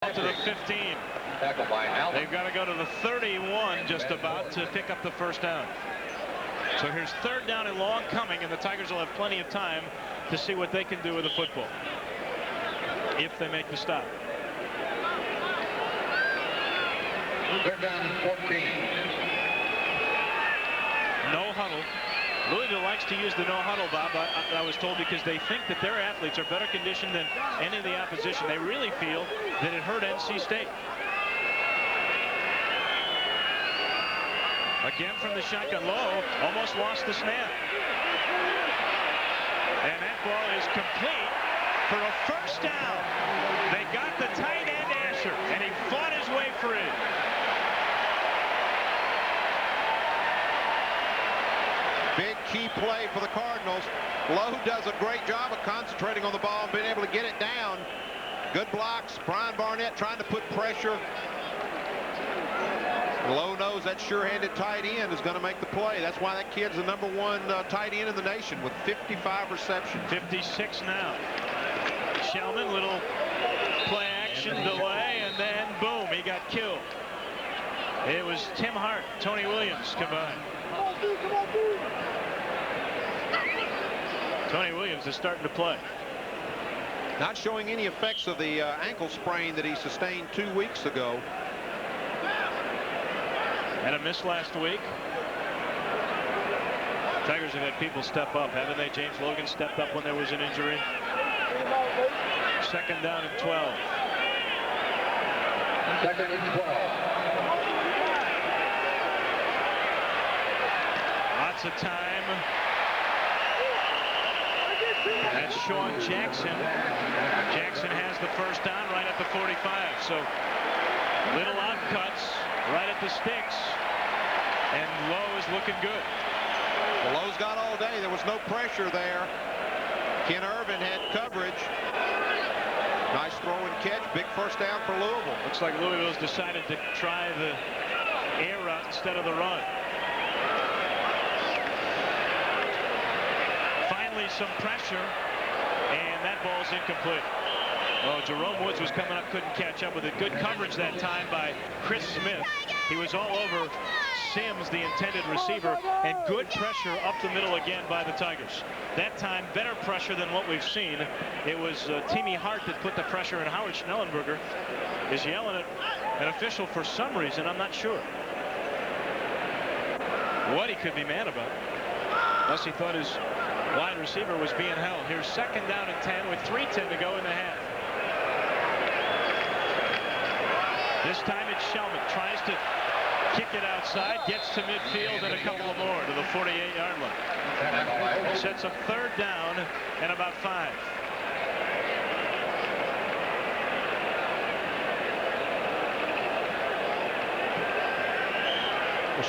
To the 15. They've got to go to the 31 just about to pick up the first down. So here's third down and long coming, and the Tigers will have plenty of time to see what they can do with the football if they make the stop. Third down and 14. No huddle. Louisville likes to use the no huddle, Bob, I was told, because they think that their athletes are better conditioned than any of the opposition. They really feel that it hurt NC State. Again from the shotgun. Lowe almost lost the snap. And that ball is complete for a first down. They got the tight end Asher, and he fought his way free. Big key play for the Cardinals. Lowe does a great job of concentrating on the ball and being able to get it down. Good blocks. Brian Barnett trying to put pressure. Lowe knows that sure-handed tight end is going to make the play. That's why that kid's the #1 tight end in the nation with 55 receptions. 56 now. Shellman, little play action delay, and then boom, he got killed. It was Tim Hart, Tony Williams combined. Tony Williams is starting to play. Not showing any effects of the ankle sprain that he sustained 2 weeks ago. Had a miss last week. Tigers have had people step up, haven't they? James Logan stepped up when there was an injury. Second down and 12. Second and 12. Lots of time. That's Sean Jackson. Jackson has the first down right at the 45. So little outcuts right at the sticks. And Lowe is looking good. Well, Lowe's got all day. There was no pressure there. Ken Irvin had coverage. Nice throw and catch. Big first down for Louisville. Looks like Louisville's decided to try the air route instead of the run. Finally some pressure, and that ball's incomplete. Oh, Jerome Woods was coming up, couldn't catch up with it. Good coverage that time by Chris Smith. He was all over Sims, the intended receiver, and good pressure up the middle again by the Tigers. That time, better pressure than what we've seen. It was Timmy Hart that put the pressure, and Howard Schnellenberger is yelling at an official for some reason. I'm not sure what he could be mad about, unless he thought his wide receiver was being held. Here's second down and 10 with 3:10 to go in the half. This time it's Shellman, tries to kick it outside, gets to midfield and a couple of more to the 48-yard line. Sets up third down and about 5.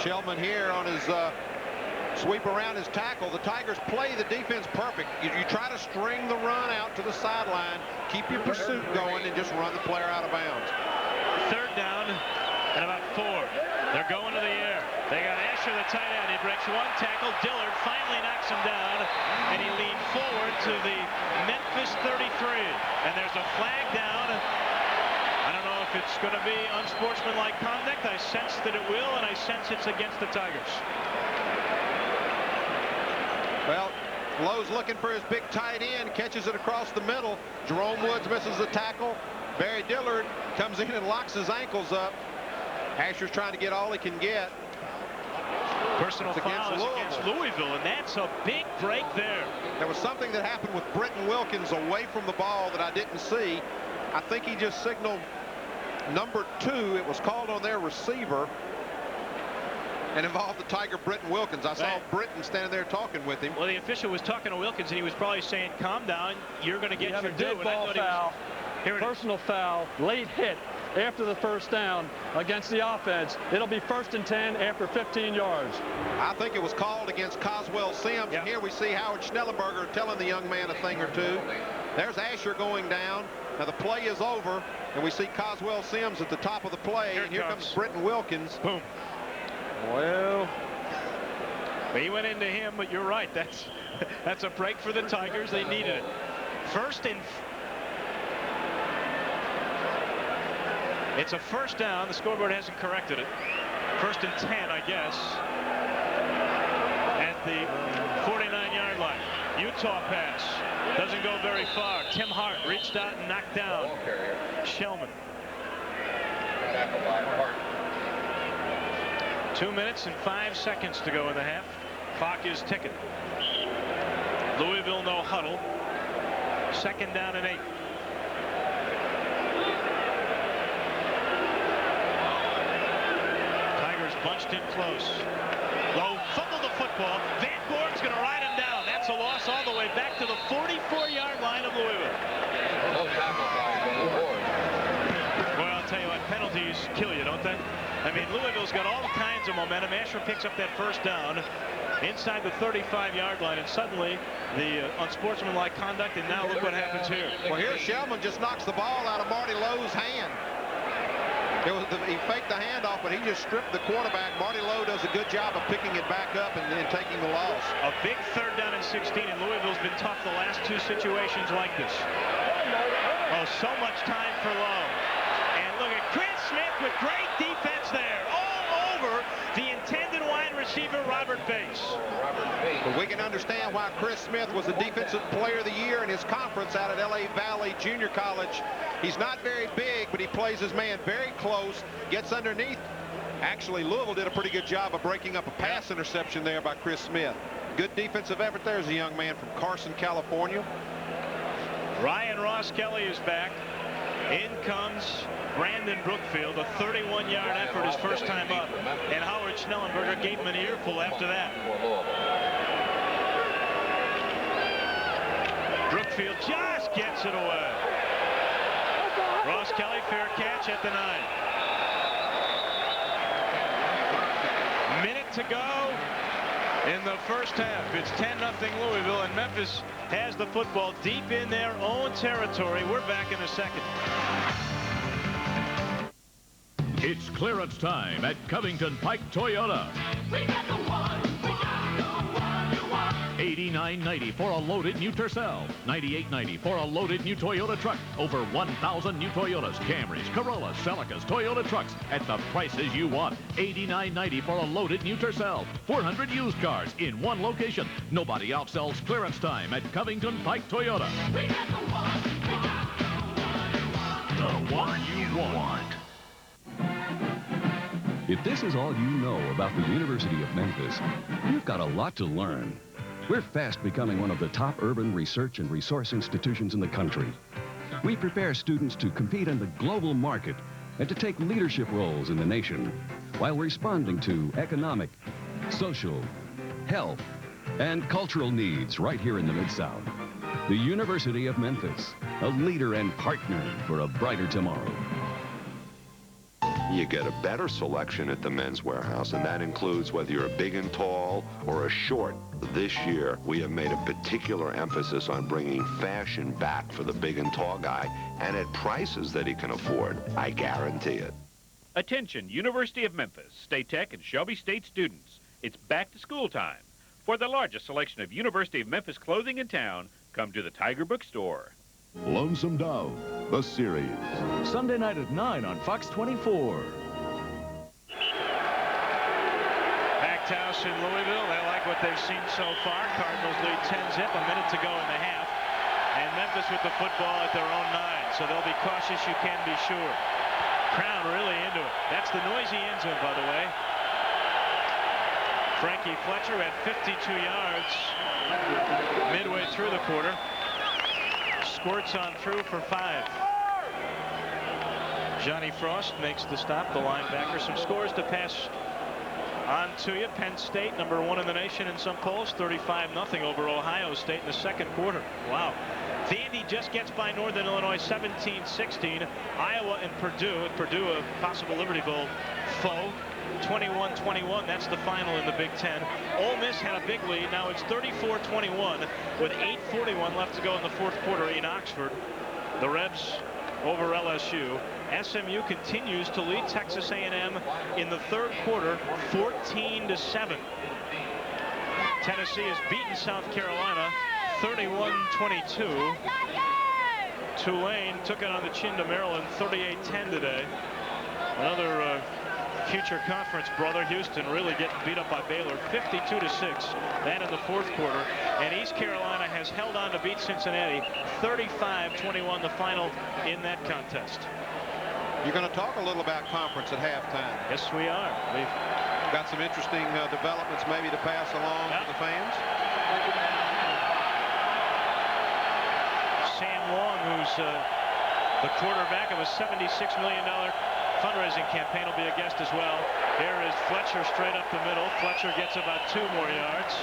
Shellman here on his sweep around his tackle. The Tigers play the defense perfect. You try to string the run out to the sideline, keep your pursuit going, and just run the player out of bounds. Third down and about 4. They're going to the air. They got Asher, the tight end. He breaks one tackle. Dillard finally knocks him down, and he leaned forward to the Memphis 33. And there's a flag down. I don't know if it's going to be unsportsmanlike conduct. I sense that it will, and I sense it's against the Tigers. Well, Lowe's looking for his big tight end, catches it across the middle. Jerome Woods misses the tackle. Barry Dillard comes in and locks his ankles up. Asher's trying to get all he can get. Personal foul is against Louisville, and that's a big break there. There was something that happened with Britton Wilkins away from the ball that I didn't see. I think he just signaled number 2. It was called on their receiver and involved the Tiger Britton Wilkins. I saw Britton standing there talking with him. Well, the official was talking to Wilkins, and he was probably saying, calm down, you're going to get your due. Dead ball foul, personal foul, late hit after the first down against the offense. It'll be 1st and 10 after 15 yards. I think it was called against Coswell Sims. And here we see Howard Schnellenberger telling the young man a thing or two. There's Asher going down. Now the play is over, and we see Coswell Sims at the top of the play. And here comes Britton Wilkins. Boom. Well, he went into him, but you're right. That's a break for the Tigers. They needed it. First and It's a first down. The scoreboard hasn't corrected it. 1st and 10, I guess, at the 49-yard line. Utah pass doesn't go very far. Tim Hart reached out and knocked down Shellman. 2 minutes and 5 seconds to go in the half. Clock is ticking. Louisville no huddle. 2nd down and 8. Tigers bunched in close. Lowe fumbled the football. Van Gorn's going to ride him down. That's a loss all the way back to the 44-yard line of Louisville. Well, I'll tell you what, penalties kill you, don't they? I mean, Louisville's got all kinds of momentum. Asher picks up that first down inside the 35-yard line, and suddenly the unsportsmanlike conduct, and now look what happens here. Well, here Shellman just knocks the ball out of Marty Lowe's hand. He faked the handoff, but he just stripped the quarterback. Marty Lowe does a good job of picking it back up and taking the loss. A big 3rd down and 16, and Louisville's been tough the last 2 situations like this. Oh, so much time for Lowe. And look at Chris Smith with great defense there. All over the intended wide receiver, Robert Bates. But we can understand why Chris Smith was the Defensive Player of the Year in his conference out at LA Valley Junior College. He's not very big, but he plays his man very close, gets underneath. Actually, Louisville did a pretty good job of breaking up a pass interception there by Chris Smith. Good defensive effort. There's a young man from Carson, California. Ryan Ross Kelly is back. In comes Brandon Brookfield, a 31-yard effort his first time up, and Howard Schnellenberger gave him an earful after that. Brookfield just gets it away. Ross Kelly, fair catch at the 9. Minute to go in the first half. It's 10-0 Louisville, and Memphis has the football deep in their own territory. We're back in a second. It's clearance time at Covington Pike Toyota. We got the one. We got the one you want. $89.90 for a loaded new Tercel. $98.90 for a loaded new Toyota truck. Over 1,000 new Toyotas, Camrys, Corollas, Celicas, Toyota trucks at the prices you want. $89.90 for a loaded new Tercel. 400 used cars in one location. Nobody outsells clearance time at Covington Pike Toyota. We got the one. We got The one you want. If this is all you know about the University of Memphis, you've got a lot to learn. We're fast becoming one of the top urban research and resource institutions in the country. We prepare students to compete in the global market and to take leadership roles in the nation while responding to economic, social, health, and cultural needs right here in the Mid-South. The University of Memphis, a leader and partner for a brighter tomorrow. You get a better selection at the Men's Warehouse, and that includes whether you're a big and tall or a short. This year, we have made a particular emphasis on bringing fashion back for the big and tall guy, and at prices that he can afford. I guarantee it. Attention, University of Memphis, State Tech, and Shelby State students. It's back to school time. For the largest selection of University of Memphis clothing in town, come to the Tiger Bookstore. Lonesome Dove, the series. Sunday night at 9 on Fox 24. Packed house in Louisville. They like what they've seen so far. Cardinals lead 10-zip, a minute to go in the half. And Memphis with the football at their own 9. So they'll be cautious, you can be sure. Crown really into it. That's the noisy end zone, by the way. Frankie Fletcher had 52 yards midway through the quarter. Squirts on through for 5. Johnny Frost makes the stop, the linebacker. Some scores to pass on to you. Penn State, #1 in the nation in some polls, 35-0 over Ohio State in the second quarter. Wow. Vandy just gets by Northern Illinois 17-16. Iowa and Purdue. Purdue, a possible Liberty Bowl foe. 21-21. That's the final in the Big Ten. Ole Miss had a big lead. Now it's 34-21 with 8:41 left to go in the fourth quarter in Oxford. The Rebs over LSU. SMU continues to lead Texas A&M in the third quarter 14-7. Tennessee has beaten South Carolina 31-22. Tulane took it on the chin to Maryland 38-10 today. Another future conference brother, Houston, really getting beat up by Baylor 52-6. That in the fourth quarter. And East Carolina has held on to beat Cincinnati 35-21, the final in that contest. You're going to talk a little about conference at halftime. Yes, we are. We've got some interesting developments maybe to pass along to the fans. Sam Long, who's the quarterback of a $76 million fundraising campaign, will be a guest as well. Here is Fletcher straight up the middle. Fletcher gets about 2 more yards.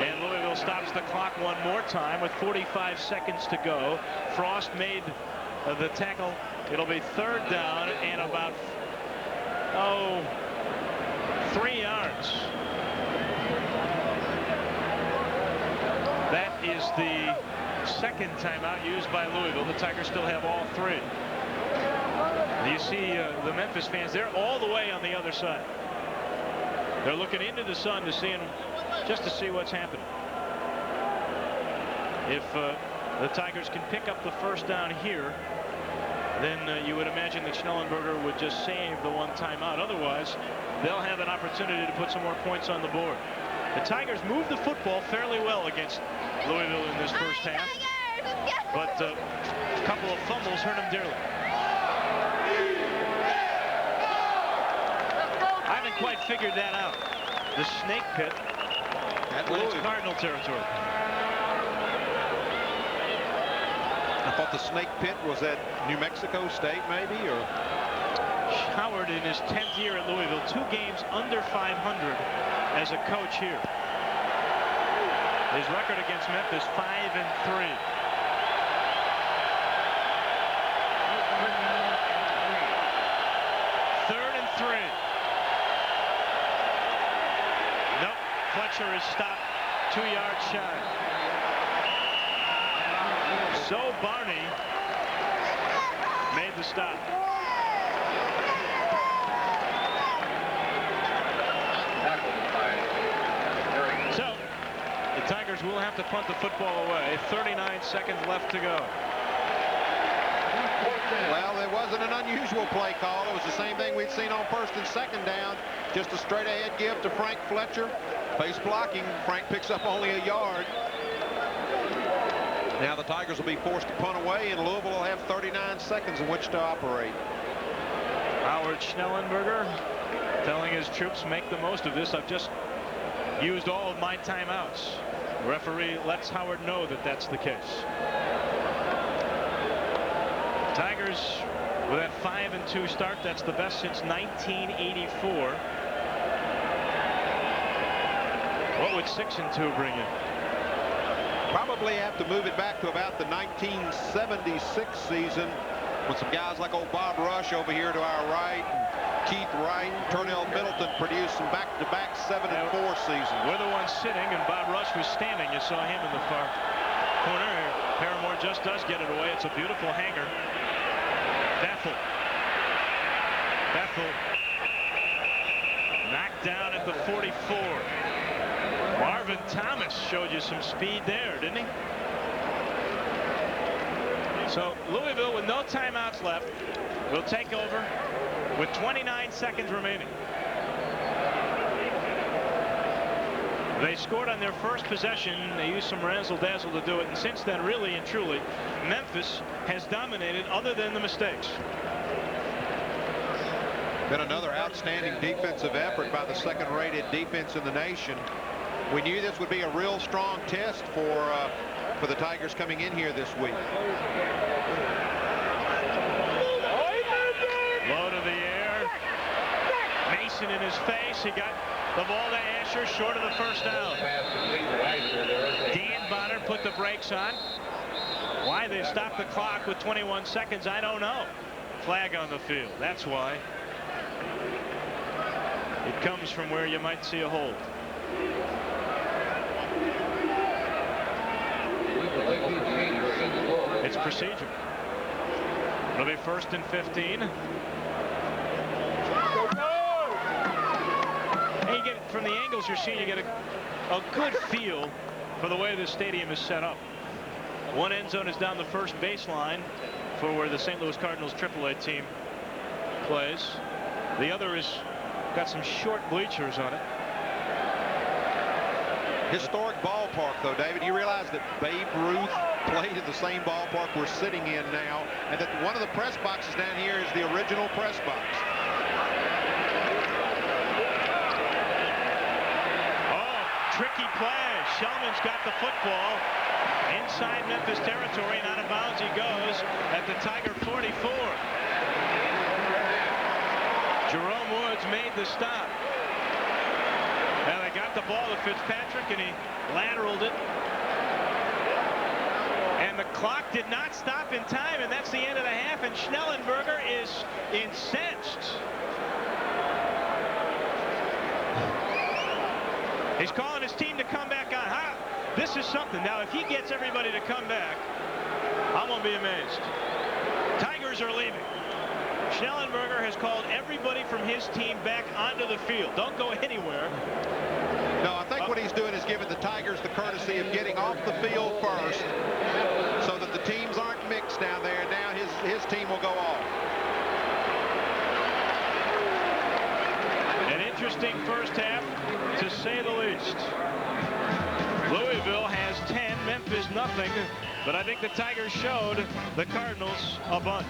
And Louisville stops the clock one more time with 45 seconds to go. Frost made the tackle. It'll be 3rd down and about 3 yards. That is the second timeout used by Louisville. The Tigers still have all 3. You see the Memphis fans, they're all the way on the other side. They're looking into the sun to see just to see what's happening. If the Tigers can pick up the first down here, then you would imagine that Schnellenberger would just save the 1 timeout. Otherwise, they'll have an opportunity to put some more points on the board. The Tigers moved the football fairly well against Louisville in this first half, but a couple of fumbles hurt them dearly. I haven't quite figured that out. The snake pit when it's Cardinal territory. I thought the snake pit was at New Mexico State, maybe, or Howard in his 10th year at Louisville, 2 games under 500 as a coach here. His record against Memphis 5-3. Third and 3. Nope. Fletcher is stopped 2 yards shy. So Barney made the stop. So the Tigers will have to punt the football away. 39 seconds left to go. Well, it wasn't an unusual play call. It was the same thing we'd seen on 1st and 2nd down. Just a straight ahead give to Frank Fletcher. Face blocking. Frank picks up only a yard. Now the Tigers will be forced to punt away, and Louisville will have 39 seconds in which to operate. Howard Schnellenberger telling his troops, make the most of this. I've just used all of my timeouts. The referee lets Howard know that that's the case. Tigers with that 5-2 start. That's the best since 1984. What would 6-2 bring in? Probably have to move it back to about the 1976 season when some guys like old Bob Rush over here to our right, and Keith Wright, Turnell Middleton produced some back-to-back 7-4 seasons. We're the ones sitting, and Bob Rush was standing. You saw him in the far corner here. Paramore just does get it away. It's a beautiful hanger. Bethel knocked down at the 44. Marvin Thomas showed you some speed there, didn't he? So Louisville, with no timeouts left, will take over with 29 seconds remaining. They scored on their first possession. They used some razzle-dazzle to do it, and since then, really and truly, Memphis has dominated other than the mistakes. Been another outstanding defensive effort by the second-rated defense in the nation. We knew this would be a real strong test for the Tigers coming in here this week. Low to the air. Mason in his face. He got the ball to Asher short of the first down. Dan Bonner put the brakes on. Why they stopped the clock with 21 seconds, I don't know. Flag on the field. That's why. It comes from where you might see a hold. It's procedure. It'll be 1st and 15. And you get, from the angles you're seeing, you get a good feel for the way the stadium is set up. One end zone is down the first baseline for where the St. Louis Cardinals AAA team plays. The other is got some short bleachers on it. Historic ballpark, though, David. You realize that Babe Ruth played in the same ballpark we're sitting in now, and that one of the press boxes down here is the original press box. Oh, tricky play. Shellman's got the football inside Memphis territory, and out of bounds he goes at the Tiger 44. Jerome Woods made the stop. Now they got the ball to Fitzpatrick, and he lateraled it. And the clock did not stop in time, and that's the end of the half, and Schnellenberger is incensed. He's calling his team to come back on. This is something. Now, if he gets everybody to come back, I'm going to be amazed. Tigers are leaving. Schnellenberger has called everybody from his team back onto the field. Don't go anywhere. No, I think what he's doing is giving the Tigers the courtesy of getting off the field first so that the teams aren't mixed down there. Now his team will go off. An interesting first half, to say the least. Louisville has 10, Memphis nothing, but I think the Tigers showed the Cardinals a bunch.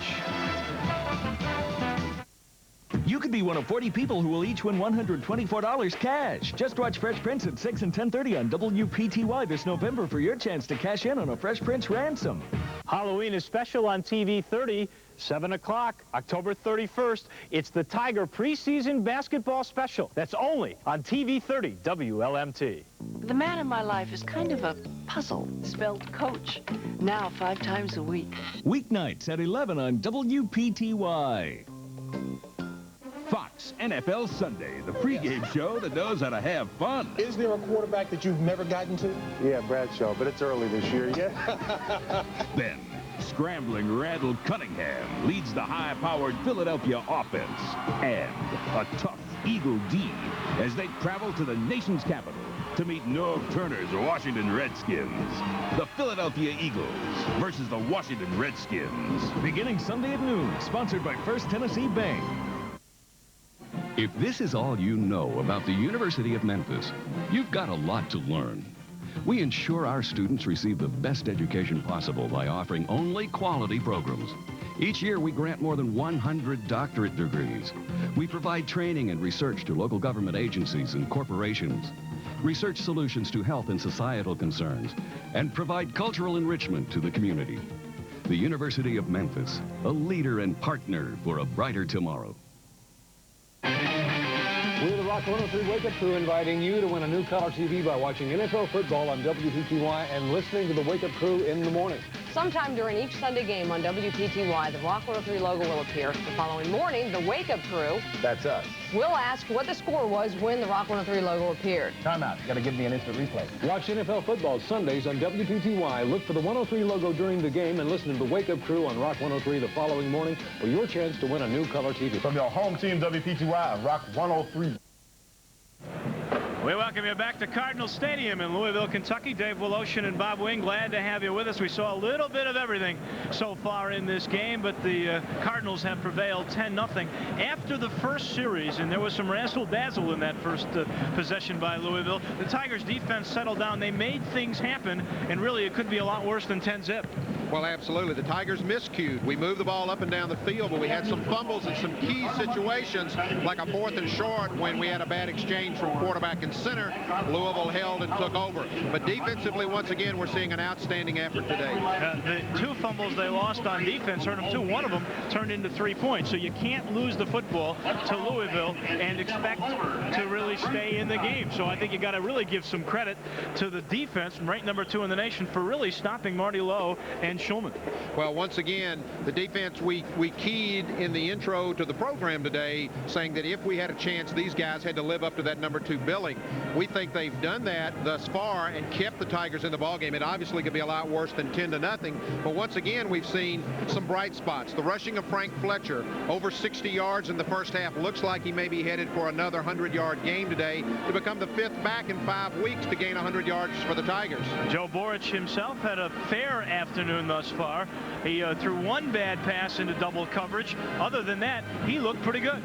You could be one of 40 people who will each win $124 cash. Just watch Fresh Prince at 6 and 10:30 on WPTY this November for your chance to cash in on a Fresh Prince ransom. Halloween is special on TV 30, 7 o'clock, October 31st. It's the Tiger preseason basketball special. That's only on TV 30, WLMT. The man in my life is kind of a puzzle, spelled coach. Now 5 times a week. Weeknights at 11 on WPTY. Fox NFL Sunday, the pregame show that knows how to have fun. Is there a quarterback that you've never gotten to? Yeah, Bradshaw, but it's early this year, yeah. Then, scrambling Randall Cunningham leads the high-powered Philadelphia offense. And a tough Eagle D as they travel to the nation's capital to meet Norv Turner's Washington Redskins. The Philadelphia Eagles versus the Washington Redskins. Beginning Sunday at noon, sponsored by First Tennessee Bank. If this is all you know about the University of Memphis, you've got a lot to learn. We ensure our students receive the best education possible by offering only quality programs. Each year, we grant more than 100 doctorate degrees. We provide training and research to local government agencies and corporations, research solutions to health and societal concerns, and provide cultural enrichment to the community. The University of Memphis, a leader and partner for a brighter tomorrow. We're the Rock 103 Wake Up Crew inviting you to win a new color TV by watching NFL football on WPTY and listening to the Wake Up Crew in the morning. Sometime during each Sunday game on WPTY, the Rock 103 logo will appear. The following morning, the Wake Up Crew, that's us, will ask what the score was when the Rock 103 logo appeared. Time out. Got to give me an instant replay. Watch NFL football Sundays on WPTY. Look for the 103 logo during the game and listen to the Wake Up Crew on Rock 103 the following morning for your chance to win a new color TV. From your home team, WPTY on Rock 103. We welcome you back to Cardinal Stadium in Louisville, Kentucky. Dave Woloshin and Bob Wing, glad to have you with us. We saw a little bit of everything so far in this game, but the Cardinals have prevailed 10-0 after the first series, and there was some razzle-dazzle in that first possession by Louisville. The Tigers' defense settled down. They made things happen, and really it could be a lot worse than 10-zip. Well, absolutely. The Tigers miscued. We moved the ball up and down the field, but we had some fumbles in some key situations, like a 4th and short when we had a bad exchange from quarterback and center. Louisville held and took over. But defensively, once again, we're seeing an outstanding effort today. The 2 fumbles they lost on defense hurt them too. One of them turned into 3 points. So you can't lose the football to Louisville and expect to really stay in the game. So I think you got to really give some credit to the defense, ranked number 2 in the nation, for really stopping Marty Lowe and Schulman. Well, once again, the defense, we keyed in the intro to the program today, saying that if we had a chance, these guys had to live up to that number 2 billing. We think they've done that thus far and kept the Tigers in the ballgame. It obviously could be a lot worse than 10-0, but once again, we've seen some bright spots. The rushing of Frank Fletcher, over 60 yards in the first half. Looks like he may be headed for another 100-yard game today to become the 5th back in 5 weeks to gain 100 yards for the Tigers. Joe Borich himself had a fair afternoon thus far. He threw one bad pass into double coverage. Other than that, he looked pretty good.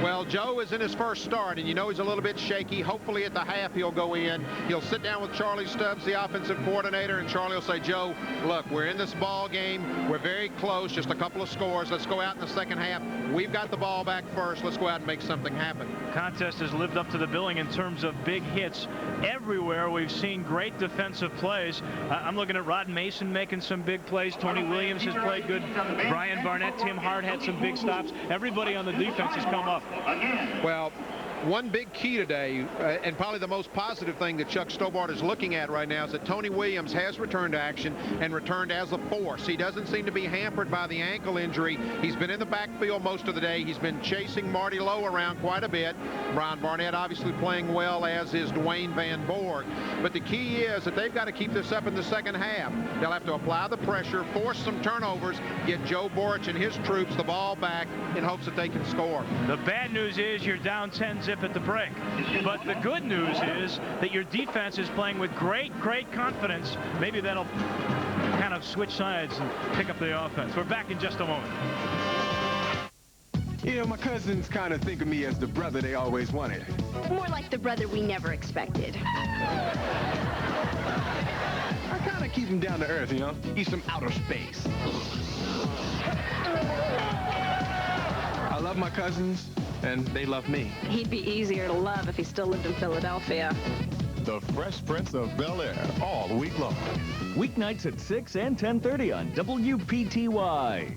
Well, Joe is in his first start, and you know he's a little bit shaky. Hopefully at the half he'll go in. He'll sit down with Charlie Stubbs, the offensive coordinator, and Charlie will say, Joe, look, we're in this ball game. We're very close, just a couple of scores. Let's go out in the second half. We've got the ball back first. Let's go out and make something happen. Contest has lived up to the billing in terms of big hits. Everywhere we've seen great defensive plays. I'm looking at Rod Mason making some big plays. Tony Williams has played good. Brian Barnett, Tim Hart had some big stops. Everybody on the defense has come up. Well, one big key today, and probably the most positive thing that Chuck Stobart is looking at right now, is that Tony Williams has returned to action and returned as a force. He doesn't seem to be hampered by the ankle injury. He's been in the backfield most of the day. He's been chasing Marty Lowe around quite a bit. Brian Barnett obviously playing well, as is Dwayne Van Borg. But the key is that they've got to keep this up in the second half. They'll have to apply the pressure, force some turnovers, get Joe Borich and his troops the ball back in hopes that they can score. The bad news is you're down 10-0 at the break. But the good news is that your defense is playing with great confidence. Maybe that'll kind of switch sides and pick up the offense. We're back in just a moment. Yeah, my cousins kind of think of me as the brother they always wanted. More like the brother we never expected. I kind of keep him down to earth, you know? He's from outer space. I love my cousins, and they love me. He'd be easier to love if he still lived in Philadelphia. The Fresh Prince of Bel-Air, all week long. Weeknights at 6 and 10:30 on WPTY.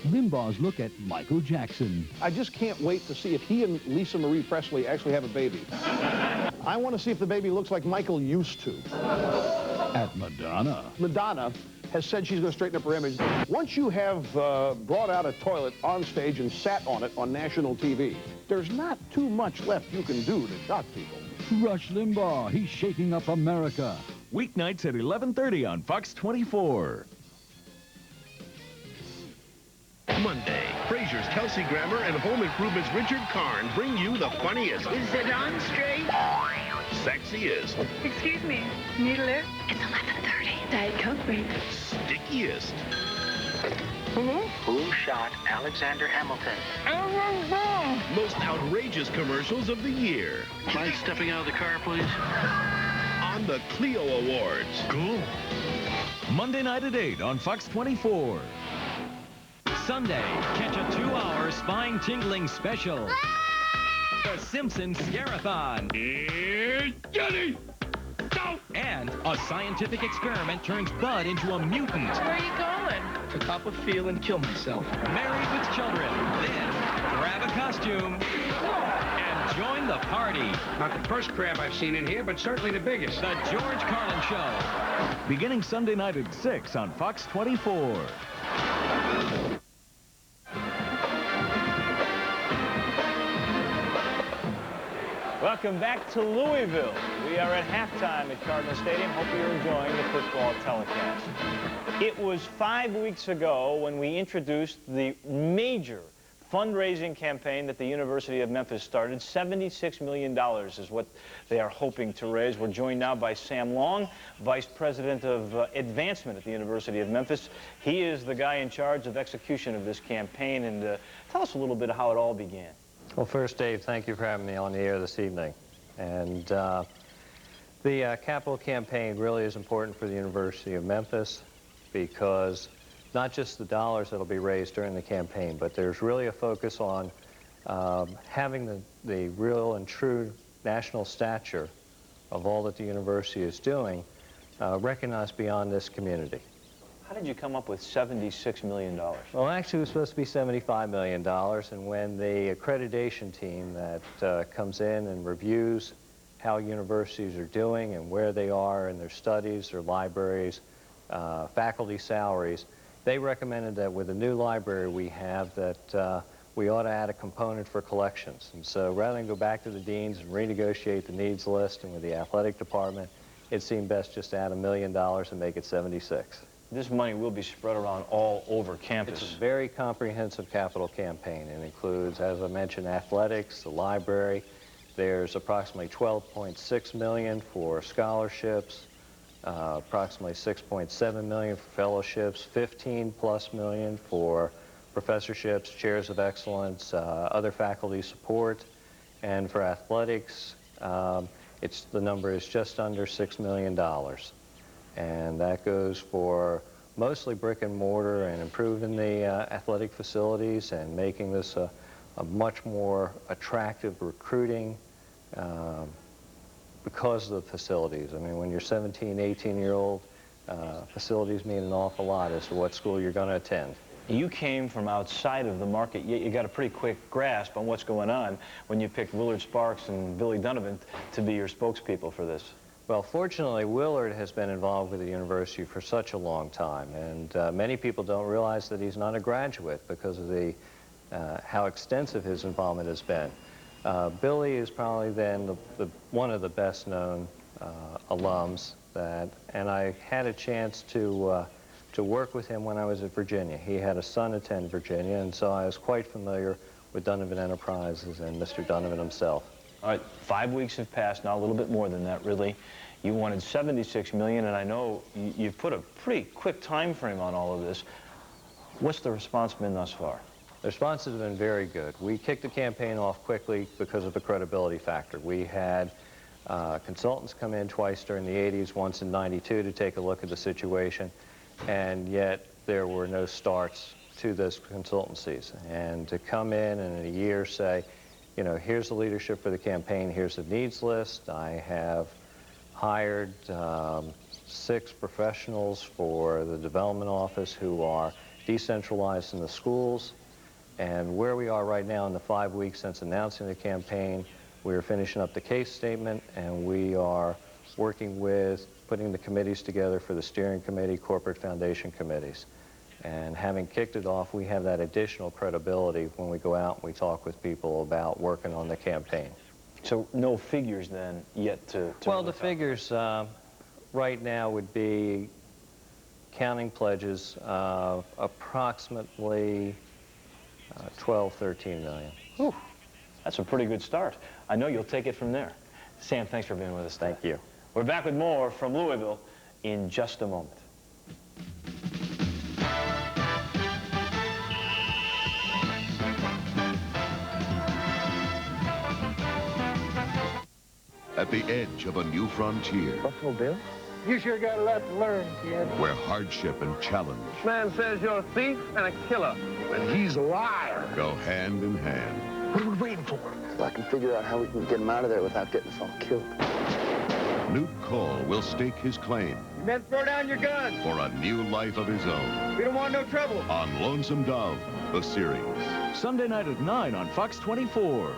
Limbaugh's look at Michael Jackson. I just can't wait to see if he and Lisa Marie Presley actually have a baby. I want to see if the baby looks like Michael used to. At Madonna. Madonna has said she's going to straighten up her image. Once you have brought out a toilet on stage and sat on it on national TV, there's not too much left you can do to shock people. Rush Limbaugh, he's shaking up America. Weeknights at 11:30 on Fox 24. Monday, Frasier's Kelsey Grammer and Home Improvement's Richard Karn bring you the funniest. Is it on straight? Sexiest. Excuse me, need a lift? It's 11:30. Diet Coke break. Stickiest. Who shot Alexander Hamilton? Most outrageous commercials of the year. Mind stepping out of the car, please? On the Clio Awards. Cool. Monday night at 8 on Fox 24. Sunday, catch a 2-hour spine-tingling special. The Simpsons Scare-a-thon. It's Johnny! Go! And a scientific experiment turns Bud into a mutant. Where are you going? To cop a feel and kill myself. Married with children. Then, grab a costume and join the party. Not the first crab I've seen in here, but certainly the biggest. The George Carlin Show. Beginning Sunday night at 6 on Fox 24. Welcome back to Louisville. We are at halftime at Cardinal Stadium. Hope you're enjoying the football telecast. It was 5 weeks ago when we introduced the major fundraising campaign that the University of Memphis started. $76 million is what they are hoping to raise. We're joined now by Sam Long, Vice President of Advancement at the University of Memphis. He is the guy in charge of execution of this campaign. And tell us a little bit of how it all began. Well, first, Dave, thank you for having me on the air this evening. And the capital campaign really is important for the University of Memphis because not just the dollars that will be raised during the campaign, but there's really a focus on having the real and true national stature of all that the university is doing recognized beyond this community. How did you come up with $76 million? Well, actually, it was supposed to be $75 million, and when the accreditation team that comes in and reviews how universities are doing and where they are in their studies, their libraries, faculty salaries, they recommended that with the new library we have that we ought to add a component for collections. And so rather than go back to the deans and renegotiate the needs list and with the athletic department, it seemed best just to add $1 million and make it 76. This money will be spread around all over campus. It's a very comprehensive capital campaign. It includes, as I mentioned, athletics, the library. There's approximately $12.6 million for scholarships, approximately $6.7 million for fellowships, $15+ million for professorships, chairs of excellence, other faculty support, and for athletics, the number is just under $6 million. And that goes for mostly brick and mortar and improving the athletic facilities and making this a much more attractive recruiting because of the facilities. I mean, when you're 17, 18-year-old, facilities mean an awful lot as to what school you're going to attend. You came from outside of the market, yet you got a pretty quick grasp on what's going on when you picked Willard Sparks and Billy Donovan to be your spokespeople for this. Well, fortunately, Willard has been involved with the university for such a long time, and many people don't realize that he's not a graduate because of how extensive his involvement has been. Billy is probably then one of the best-known alums and I had a chance to work with him when I was at Virginia. He had a son attend Virginia, and so I was quite familiar with Donovan Enterprises and Mr. Donovan himself. All right, 5 weeks have passed, now a little bit more than that, really. You wanted $76 million, and I know you've put a pretty quick time frame on all of this. What's the response been thus far? The response has been very good. We kicked the campaign off quickly because of the credibility factor. We had consultants come in twice during the 80s, once in '92 to take a look at the situation, and yet there were no starts to those consultancies. And to come in a year say, you know, here's the leadership for the campaign, here's the needs list. I have hired 6 professionals for the development office who are decentralized in the schools. And where we are right now in the 5 weeks since announcing the campaign, we are finishing up the case statement, and we are working with putting the committees together for the steering committee, corporate foundation committees. And having kicked it off, we have that additional credibility when we go out and we talk with people about working on the campaign. So no figures then yet to well, the figures right now would be counting pledges approximately 12, 13 million. Whew. That's a pretty good start. I know you'll take it from there. Sam, thanks for being with us today. Thank you. We're back with more from Louisville in just a moment. At the edge of a new frontier. Buffalo Bill? You sure got a lot to learn, kid. Where hardship and challenge. This man says you're a thief and a killer. And he's a liar. Go hand in hand. What are we waiting for? So I can figure out how we can get him out of there without getting us all killed. Newt Cole will stake his claim. You men throw down your guns. For a new life of his own. We don't want no trouble. On Lonesome Dove, the series. Sunday night at 9 on Fox 24.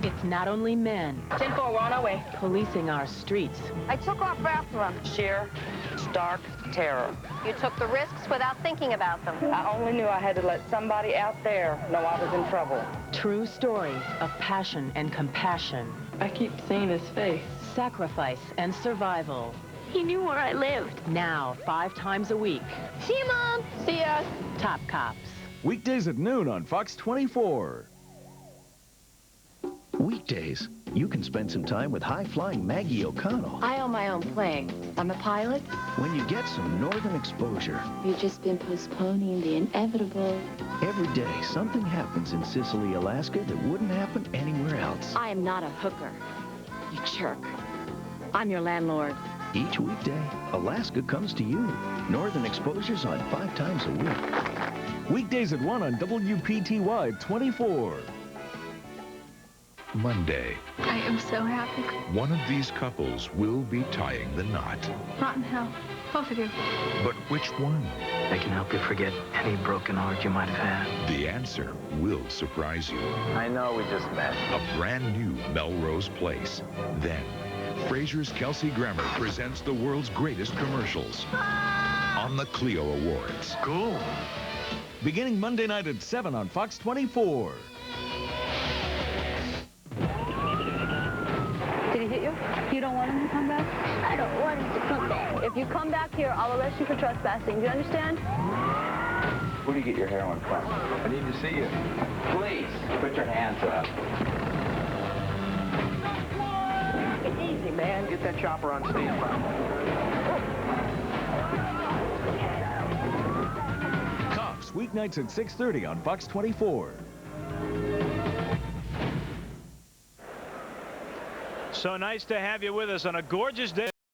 It's not only men. 10-4, we're on our way. Policing our streets. I took off after them. Sheer, stark terror. You took the risks without thinking about them. I only knew I had to let somebody out there know I was in trouble. True stories of passion and compassion. I keep seeing his face. Sacrifice and survival. He knew where I lived. Now, 5 times a week. See you, Mom. See ya. Top Cops. Weekdays at noon on Fox 24. Weekdays, you can spend some time with high-flying Maggie O'Connell. I own my own plane. I'm a pilot. When you get some northern exposure. You've just been postponing the inevitable. Every day, something happens in Sicily, Alaska that wouldn't happen anywhere else. I am not a hooker, you jerk. I'm your landlord. Each weekday, Alaska comes to you. Northern exposures on 5 times a week. Weekdays at 1 on WPTY 24. Monday. I am so happy. One of these couples will be tying the knot. Rotten hell. Both of you. But which one? They can help you forget any broken heart you might have had. The answer will surprise you. I know we just met. A brand new Melrose Place. Then, Frasier's Kelsey Grammer presents the world's greatest commercials on the Clio Awards. Cool. Beginning Monday night at 7 on Fox 24. Did he hit you? You don't want him to come back? I don't want him to come back. If you come back here, I'll arrest you for trespassing. Do you understand? Where do you get your heroin from? I need to see you. Please, put your hands up. It's easy. man, get that chopper on standby. Cops, weeknights at 6:30 on Fox 24. So nice to have you with us on a gorgeous day.